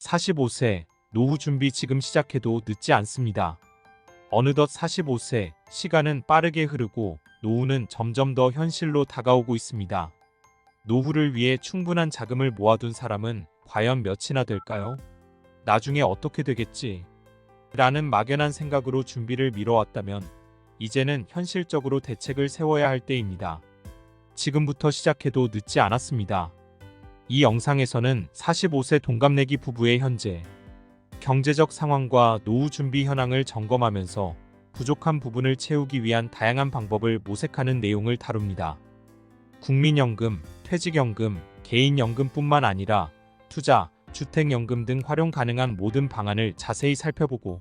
45세 노후 준비 지금 시작해도 늦지 않습니다. 어느덧 45세, 시간은 빠르게 흐르고 노후는 점점 더 현실로 다가오고 있습니다. 노후를 위해 충분한 자금을 모아둔 사람은 과연 몇이나 될까요? 나중에 어떻게 되겠지? 라는 막연한 생각으로 준비를 미뤄왔다면 이제는 현실적으로 대책을 세워야 할 때입니다. 지금부터 시작해도 늦지 않았습니다. 이 영상에서는 45세 동갑내기 부부의 현재 경제적 상황과 노후 준비 현황을 점검하면서 부족한 부분을 채우기 위한 다양한 방법을 모색하는 내용을 다룹니다. 국민연금, 퇴직연금, 개인연금뿐만 아니라 투자, 주택연금 등 활용 가능한 모든 방안을 자세히 살펴보고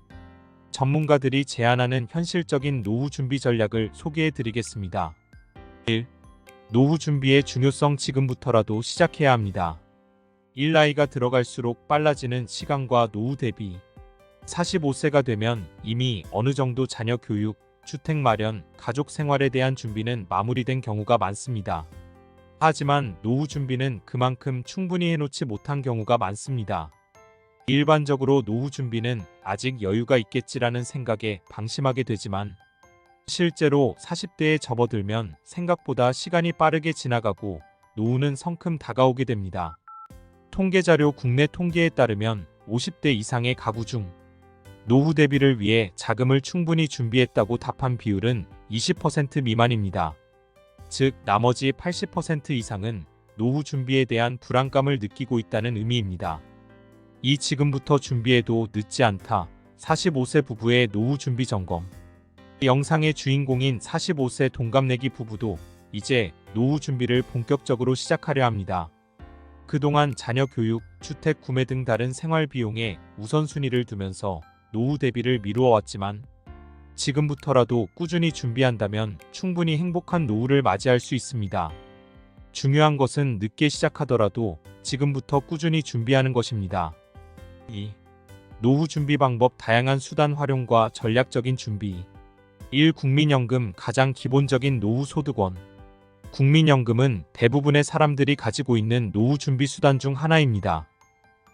전문가들이 제안하는 현실적인 노후 준비 전략을 소개해 드리겠습니다. 1. 노후 준비의 중요성 지금부터라도 시작해야 합니다. 나이가 들어갈수록 빨라지는 시간과 노후 대비 45세가 되면 이미 어느 정도 자녀 교육, 주택 마련, 가족 생활에 대한 준비는 마무리된 경우가 많습니다. 하지만 노후 준비는 그만큼 충분히 해놓지 못한 경우가 많습니다. 일반적으로 노후 준비는 아직 여유가 있겠지라는 생각에 방심하게 되지만 실제로 40대에 접어들면 생각보다 시간이 빠르게 지나가고 노후는 성큼 다가오게 됩니다. 통계자료 국내 통계에 따르면 50대 이상의 가구 중 노후 대비를 위해 자금을 충분히 준비했다고 답한 비율은 20% 미만입니다. 즉 나머지 80% 이상은 노후 준비에 대한 불안감을 느끼고 있다는 의미입니다. 이 지금부터 준비해도 늦지 않다. 45세 부부의 노후 준비 점검. 영상의 주인공인 45세 동갑내기 부부도 이제 노후 준비를 본격적으로 시작하려 합니다. 그동안 자녀 교육, 주택 구매 등 다른 생활 비용에 우선순위를 두면서 노후 대비를 미루어 왔지만 지금부터라도 꾸준히 준비한다면 충분히 행복한 노후를 맞이할 수 있습니다. 중요한 것은 늦게 시작하더라도 지금부터 꾸준히 준비하는 것입니다. 2. 노후 준비 방법 다양한 수단 활용과 전략적인 준비. 1. 국민연금 가장 기본적인 노후 소득원. 국민연금은 대부분의 사람들이 가지고 있는 노후 준비 수단 중 하나입니다.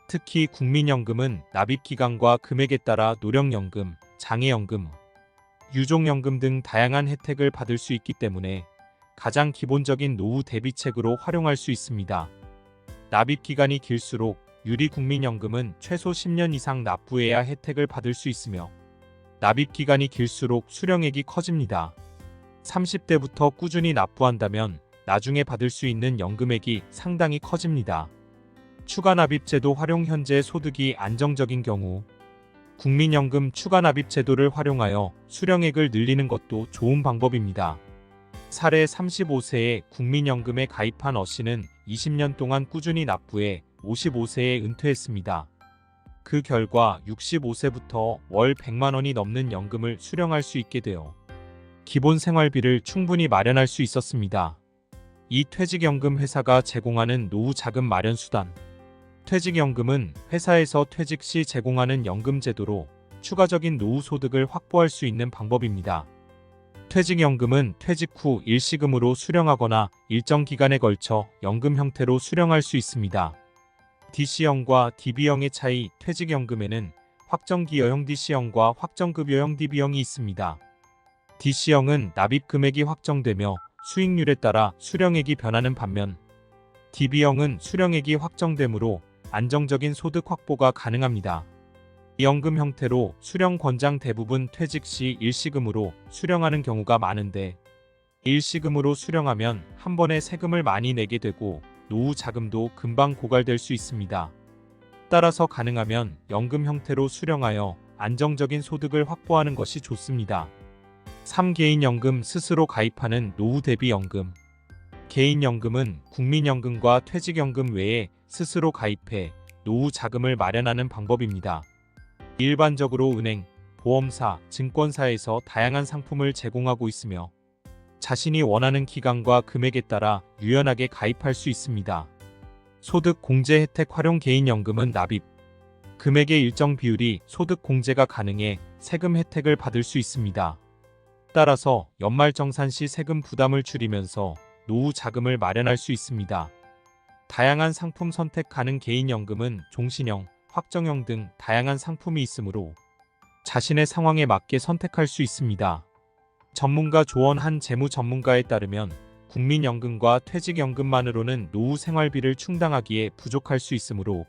특히 국민연금은 납입기간과 금액에 따라 노령연금, 장애연금, 유족연금 등 다양한 혜택을 받을 수 있기 때문에 가장 기본적인 노후 대비책으로 활용할 수 있습니다. 납입기간이 길수록 유리국민연금은 최소 10년 이상 납부해야 혜택을 받을 수 있으며 납입기간이 길수록 수령액이 커집니다. 30대부터 꾸준히 납부한다면 나중에 받을 수 있는 연금액이 상당히 커집니다. 추가 납입 제도 활용. 현재 소득이 안정적인 경우 국민연금 추가 납입 제도를 활용하여 수령액을 늘리는 것도 좋은 방법입니다. 사례 35세에 국민연금에 가입한 어씨는 20년 동안 꾸준히 납부해 55세에 은퇴했습니다. 그 결과 65세부터 월 100만 원이 넘는 연금을 수령할 수 있게 되어 기본 생활비를 충분히 마련할 수 있었습니다. 이 퇴직연금 회사가 제공하는 노후 자금 마련 수단. 퇴직연금은 회사에서 퇴직 시 제공하는 연금 제도로 추가적인 노후 소득을 확보할 수 있는 방법입니다. 퇴직연금은 퇴직 후 일시금으로 수령하거나 일정 기간에 걸쳐 연금 형태로 수령할 수 있습니다. DC형과 DB형의 차이. 퇴직연금에는 확정기여형 DC형과 확정급여형 DB형이 있습니다. DC형은 납입 금액이 확정되며 수익률에 따라 수령액이 변하는 반면 DB형은 수령액이 확정되므로 안정적인 소득 확보가 가능합니다. 연금 형태로 수령 권장 대부분 퇴직 시 일시금으로 수령하는 경우가 많은데 일시금으로 수령하면 한 번에 세금을 많이 내게 되고 노후 자금도 금방 고갈될 수 있습니다. 따라서 가능하면 연금 형태로 수령하여 안정적인 소득을 확보하는 것이 좋습니다. 3. 개인연금 스스로 가입하는 노후 대비 연금. 개인연금은 국민연금과 퇴직연금 외에 스스로 가입해 노후 자금을 마련하는 방법입니다. 일반적으로 은행, 보험사, 증권사에서 다양한 상품을 제공하고 있으며 자신이 원하는 기간과 금액에 따라 유연하게 가입할 수 있습니다. 소득 공제 혜택 활용. 개인연금은 납입 금액의 일정 비율이 소득 공제가 가능해 세금 혜택을 받을 수 있습니다. 따라서 연말정산 시 세금 부담을 줄이면서 노후 자금을 마련할 수 있습니다. 다양한 상품 선택 가능. 개인연금은 종신형, 확정형 등 다양한 상품이 있으므로 자신의 상황에 맞게 선택할 수 있습니다. 전문가 조언. 한 재무 전문가에 따르면 국민연금과 퇴직연금만으로는 노후 생활비를 충당하기에 부족할 수 있으므로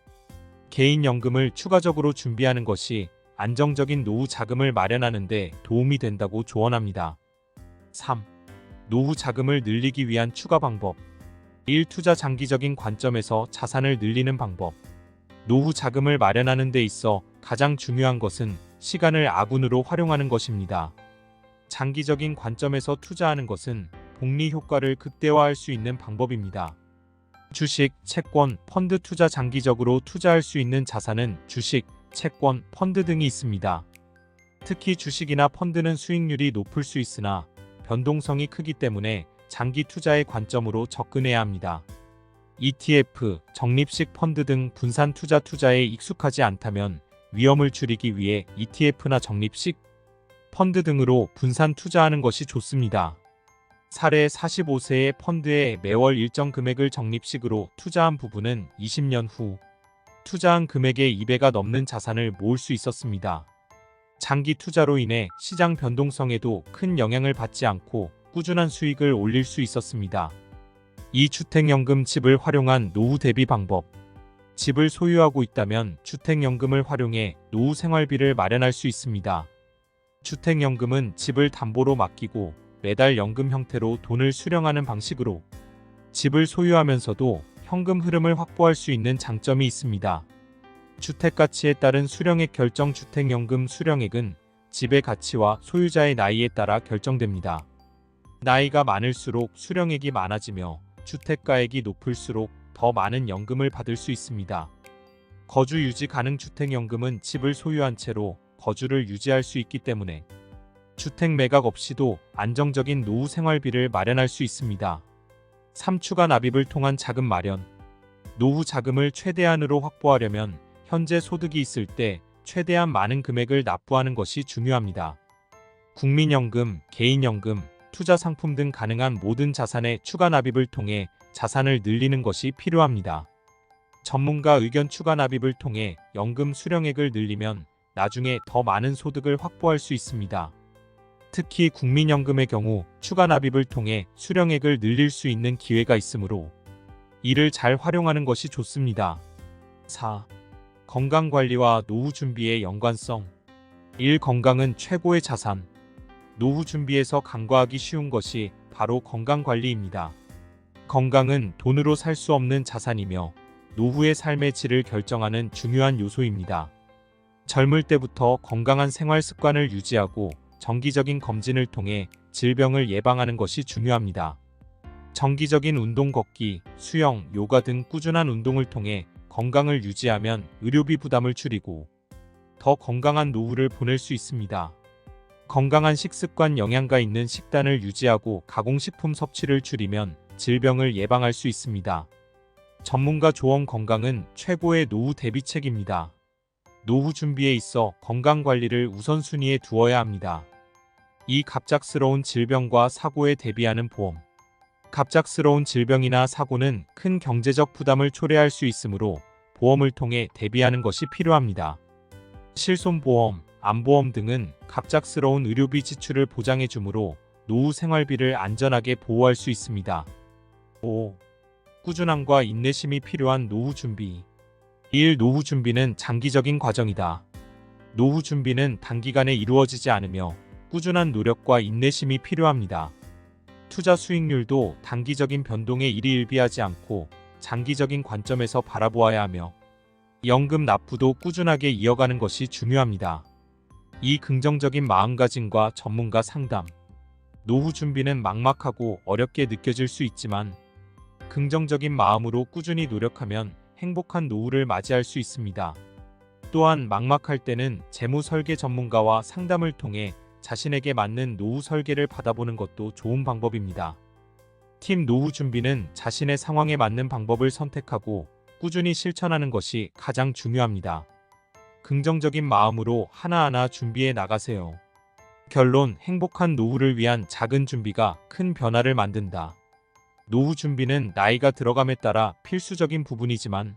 개인연금을 추가적으로 준비하는 것이 안정적인 노후 자금을 마련하는 데 도움이 된다고 조언합니다. 3. 노후 자금을 늘리기 위한 추가 방법. 1. 투자. 장기적인 관점에서 자산을 늘리는 방법. 노후 자금을 마련하는 데 있어 가장 중요한 것은 시간을 아군으로 활용하는 것입니다. 장기적인 관점에서 투자하는 것은 복리 효과를 극대화할 수 있는 방법입니다. 주식, 채권, 펀드 투자. 장기적으로 투자할 수 있는 자산은 주식, 채권, 펀드 등이 있습니다. 특히 주식이나 펀드는 수익률이 높을 수 있으나 변동성이 크기 때문에 장기 투자의 관점으로 접근해야 합니다. ETF, 적립식 펀드 등 분산 투자에 익숙하지 않다면 위험을 줄이기 위해 ETF나 적립식 펀드 등으로 분산 투자하는 것이 좋습니다. 사례. 45세의 펀드에 매월 일정 금액을 적립식으로 투자한 부부는 20년 후 투자한 금액의 2배가 넘는 자산을 모을 수 있었습니다. 장기 투자로 인해 시장 변동성에도 큰 영향을 받지 않고 꾸준한 수익을 올릴 수 있었습니다. 2. 주택연금. 집을 활용한 노후 대비 방법. 집을 소유하고 있다면 주택연금을 활용해 노후 생활비를 마련할 수 있습니다. 주택연금은 집을 담보로 맡기고 매달 연금 형태로 돈을 수령하는 방식으로 집을 소유하면서도 현금 흐름을 확보할 수 있는 장점이 있습니다. 주택 가치에 따른 수령액 결정. 주택연금 수령액은 집의 가치와 소유자의 나이에 따라 결정됩니다. 나이가 많을수록 수령액이 많아지며 주택가액이 높을수록 더 많은 연금을 받을 수 있습니다. 거주 유지 가능. 주택연금은 집을 소유한 채로 거주를 유지할 수 있기 때문에 주택 매각 없이도 안정적인 노후 생활비를 마련할 수 있습니다. 3. 추가 납입을 통한 자금 마련. 노후 자금을 최대한으로 확보하려면 현재 소득이 있을 때 최대한 많은 금액을 납부하는 것이 중요합니다. 국민연금, 개인연금, 투자 상품 등 가능한 모든 자산의 추가 납입을 통해 자산을 늘리는 것이 필요합니다. 전문가 의견. 추가 납입을 통해 연금 수령액을 늘리면 나중에 더 많은 소득을 확보할 수 있습니다. 특히 국민연금의 경우 추가 납입을 통해 수령액을 늘릴 수 있는 기회가 있으므로 이를 잘 활용하는 것이 좋습니다. 4. 건강관리와 노후 준비의 연관성. 1. 건강은 최고의 자산. 노후 준비에서 간과하기 쉬운 것이 바로 건강관리입니다. 건강은 돈으로 살 수 없는 자산이며 노후의 삶의 질을 결정하는 중요한 요소입니다. 젊을 때부터 건강한 생활 습관을 유지하고 정기적인 검진을 통해 질병을 예방하는 것이 중요합니다. 정기적인 운동, 걷기, 수영, 요가 등 꾸준한 운동을 통해 건강을 유지하면 의료비 부담을 줄이고 더 건강한 노후를 보낼 수 있습니다. 건강한 식습관. 영양가 있는 식단을 유지하고 가공식품 섭취를 줄이면 질병을 예방할 수 있습니다. 전문가 조언. 건강은 최고의 노후 대비책입니다. 노후 준비에 있어 건강관리를 우선순위에 두어야 합니다. 2. 갑작스러운 질병과 사고에 대비하는 보험. 갑작스러운 질병이나 사고는 큰 경제적 부담을 초래할 수 있으므로 보험을 통해 대비하는 것이 필요합니다. 실손보험, 암보험 등은 갑작스러운 의료비 지출을 보장해 주므로 노후 생활비를 안전하게 보호할 수 있습니다. 5. 꾸준함과 인내심이 필요한 노후 준비. 1. 노후 준비는 장기적인 과정이다. 노후 준비는 단기간에 이루어지지 않으며 꾸준한 노력과 인내심이 필요합니다. 투자 수익률도 단기적인 변동에 일희일비하지 않고 장기적인 관점에서 바라보아야 하며 연금 납부도 꾸준하게 이어가는 것이 중요합니다. 2. 긍정적인 마음가짐과 전문가 상담. 노후 준비는 막막하고 어렵게 느껴질 수 있지만 긍정적인 마음으로 꾸준히 노력하면 행복한 노후를 맞이할 수 있습니다. 또한 막막할 때는 재무 설계 전문가와 상담을 통해 자신에게 맞는 노후 설계를 받아보는 것도 좋은 방법입니다. 팀. 노후 준비는 자신의 상황에 맞는 방법을 선택하고 꾸준히 실천하는 것이 가장 중요합니다. 긍정적인 마음으로 하나하나 준비해 나가세요. 결론. 행복한 노후를 위한 작은 준비가 큰 변화를 만든다. 노후 준비는 나이가 들어감에 따라 필수적인 부분이지만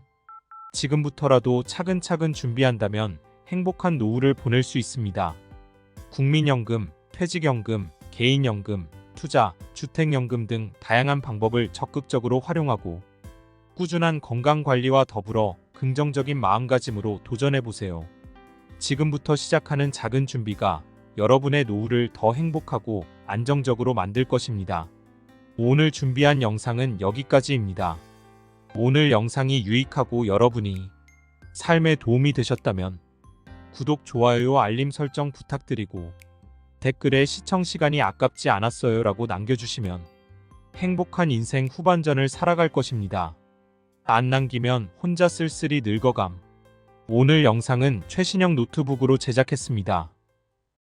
지금부터라도 차근차근 준비한다면 행복한 노후를 보낼 수 있습니다. 국민연금, 퇴직연금, 개인연금, 투자, 주택연금 등 다양한 방법을 적극적으로 활용하고 꾸준한 건강관리와 더불어 긍정적인 마음가짐으로 도전해보세요. 지금부터 시작하는 작은 준비가 여러분의 노후를 더 행복하고 안정적으로 만들 것입니다. 오늘 준비한 영상은 여기까지입니다. 오늘 영상이 유익하고 여러분이 삶에 도움이 되셨다면 구독, 좋아요, 알림 설정 부탁드리고 댓글에 시청 시간이 아깝지 않았어요 라고 남겨주시면 행복한 인생 후반전을 살아갈 것입니다. 안 남기면 혼자 쓸쓸히 늙어감. 오늘 영상은 최신형 노트북으로 제작했습니다.